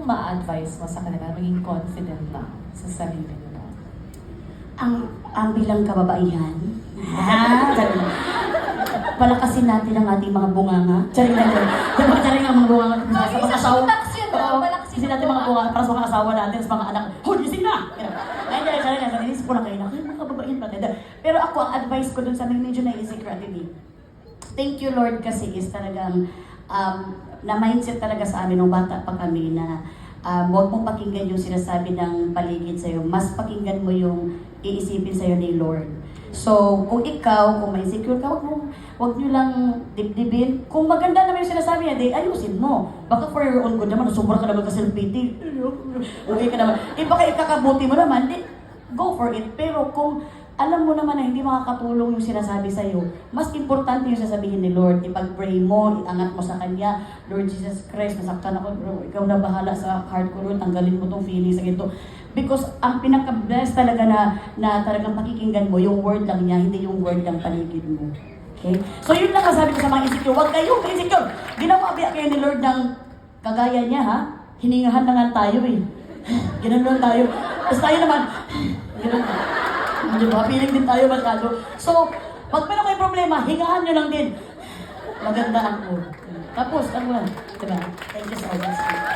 ma-advise mo sa kanila maging confident na sa sarili nila? Ang bilang kababaihan, palakasin natin ang ating mga bunganga. Charing na charing. Diba charing ang mga bunganga sa mga asawa? Kasi natin mga bunganga para sa mga asawa natin, sa mga anak. Hoy, gising na! Ay, hindi, charing na. Inisip ko lang kayo na, mga kababaihan pati. Pero ako, ang advice ko dun sa mga medyo na-insecure at hindi. Thank you, Lord, kasi is talagang na-mindset talaga sa amin nung bata pa kami na huwag mong pakinggan yung sinasabi ng paligid sa'yo. Mas pakinggan mo yung iisipin sa'yo ni Lord. So, kung ikaw, kung may insecure ka, huwag nyo lang dibdibin. Kung maganda naman yung sinasabi niya, di ayusin mo. Baka for your own good naman, sobra ka naman ka-self-pity. Okay ka naman. Baka ikakabuti mo naman, di, go for it. Pero kung alam mo naman na hindi makakatulong yung sinasabi sa'yo, mas importante yung sasabihin ni Lord. Ipag-pray mo, iangat mo sa Kanya, Lord Jesus Christ, nasaktan ako, bro, ikaw na bahala sa heart ko, Lord, tanggalin mo tong feelings sa ganito. Because ang pinaka-best talaga na talagang pakikinggan mo, yung word lang niya, hindi yung word ng paligid mo. Okay? So yun lang sabi ko sa mga insecure, huwag kayong insecure. Ginawa kayo ni Lord ng kagaya niya, ha? Hiningahan na nga tayo eh. Ginanon tayo. Tapos tayo naman, ginanon. Di ba? Piling din tayo masyado. So, pag meron kayo problema, hingahan nyo lang din. Maganda ang mood. Tapos, ano lang. Diba? Thank you so much.